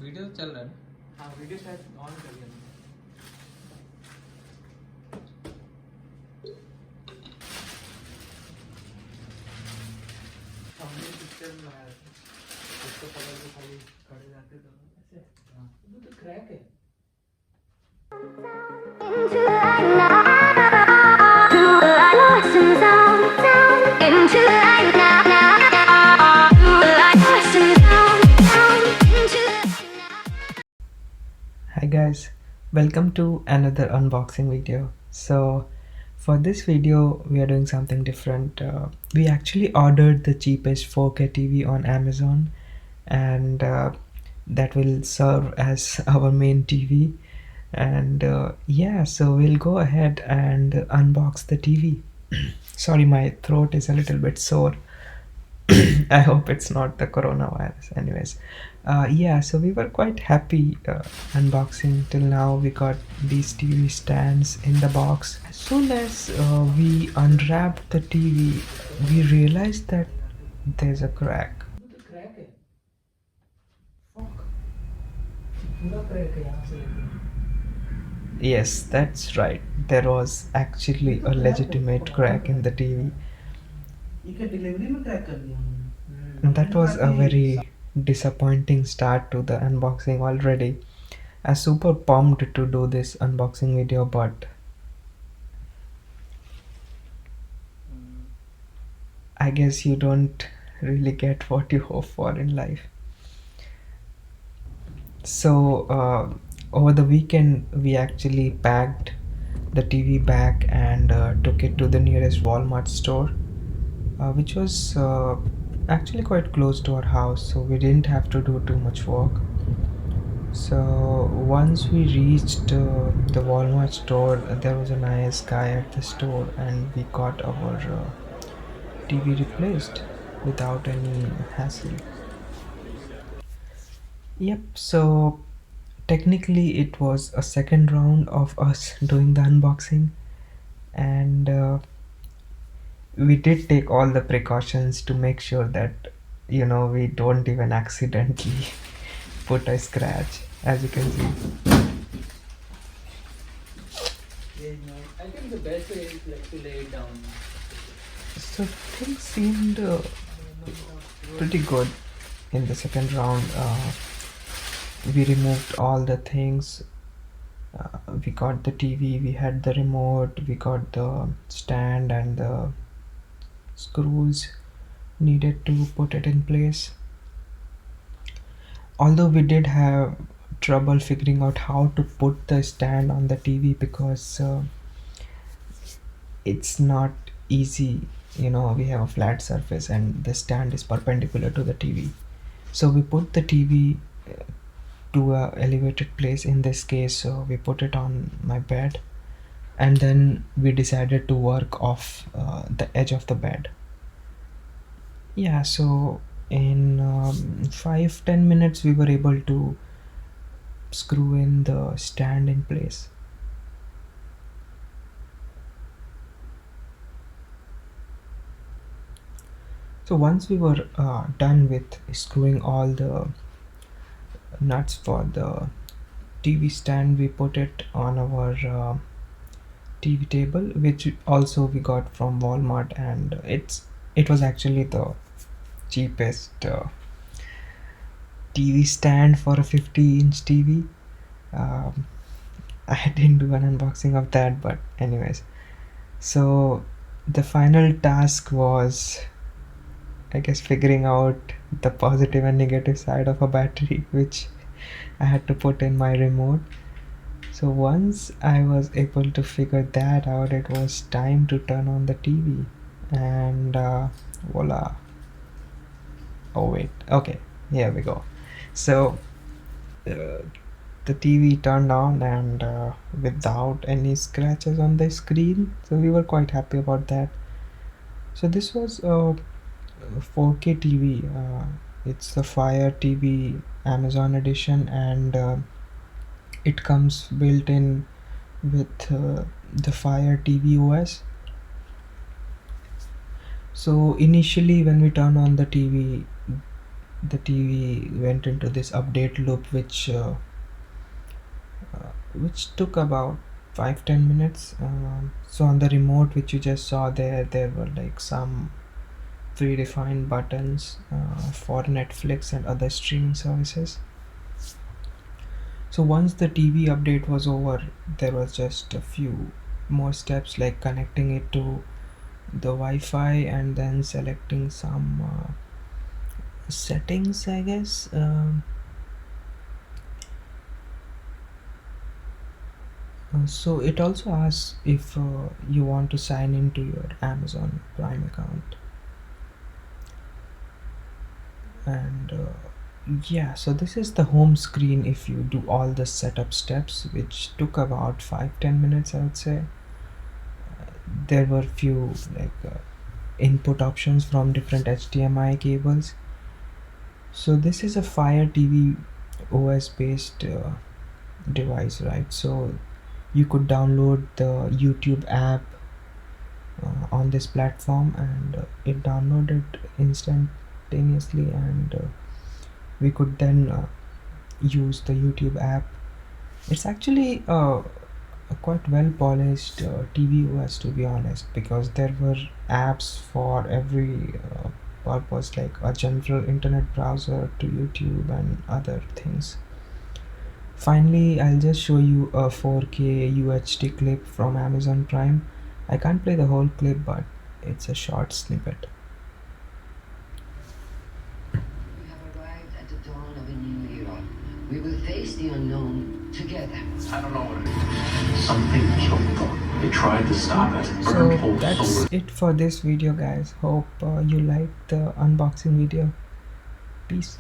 Video चल रहा है ना? हाँ वीडियो शायद ऑन कर लिया मैंने। हमने पिक्चर बनाया था, उसको पकड़ के खाली खड़े जाते तो ऐसे। हाँ वो तो क्रैक है। Into the light now, to the light, listen down, down, into the light now, to the light, listen down, down, into the light now. Hi guys, welcome to another unboxing video. So for this video we are doing something different. We actually ordered the cheapest 4K TV on Amazon, and that will serve as our main TV. And yeah, so we'll go ahead and unbox the TV. Sorry, my throat is a little bit sore. I hope it's not the coronavirus. Anyways, yeah, so we were quite happy unboxing till now. We got these TV stands in the box. As soon as we unwrapped the TV, we realized that there's a crack. Yes, that's right. There was actually a legitimate crack in the TV. And that was a very disappointing start to the unboxing already. I'm super pumped to do this unboxing video, but I guess you don't really get what you hope for in life. So over the weekend we actually packed the TV back and took it to the nearest Walmart store, which was actually quite close to our house, so we didn't have to do too much work. So once we reached the Walmart store, there was a nice guy at the store, and we got our TV replaced without any hassle. Yep, so technically it was a second round of us doing the unboxing, and we did take all the precautions to make sure that we don't even accidentally put a scratch, as you can see. I think the best way is like to lay it down. So things seemed pretty good in the second round. We removed all the things. We got the TV, we had the remote, we got the stand and the screws needed to put it in place. Although we did have trouble figuring out how to put the stand on the TV, because it's not easy. We have a flat surface and the stand is perpendicular to the TV. So we put the TV to a elevated place. In this case, so we put it on my bed, and then we decided to work off the edge of the bed. Yeah, so in 5-10 minutes we were able to screw in the stand in place. So once we were done with screwing all the nuts for the TV stand, we put it on our TV table, which also we got from Walmart, and it was actually the cheapest TV stand for a 50-inch TV. I didn't do an unboxing of that, but anyways, so the final task was, I guess, figuring out the positive and negative side of a battery, which I had to put in my remote. So once I was able to figure that out, it was time to turn on the TV, and voila. Oh wait, okay, here we go. So the TV turned on, and without any scratches on the screen, so we were quite happy about that. So this was a 4K TV. It's the Fire TV Amazon edition, and it comes built in with the Fire TV OS. So initially when we turn on the TV, the TV went into this update loop, which took about 5-10 minutes. So on the remote, which you just saw there were like some predefined buttons for Netflix and other streaming services. So once the TV update was over, there was just a few more steps like connecting it to the Wi-Fi and then selecting some settings, I guess. So it also asks if you want to sign into your Amazon Prime account. And yeah, so this is the home screen if you do all the setup steps, which took about 5-10 minutes, I would say. There were few input options from different HDMI cables. So this is a Fire TV OS based device, right? So you could download the YouTube app on this platform, and it downloaded instantaneously, and we could then use the YouTube app. It's actually a quite well polished TV OS, to be honest, because there were apps for every purpose, like a general internet browser to YouTube and other things. Finally, I'll just show you a 4K UHD clip from Amazon Prime. I can't play the whole clip, but it's a short snippet. We have arrived at the dawn of a new era. We will face the unknown together. I don't know what it is. Something killed them. They tried to stop it. So Burned whole that's solar. it for this video, guys. Hope you liked the unboxing video. Peace.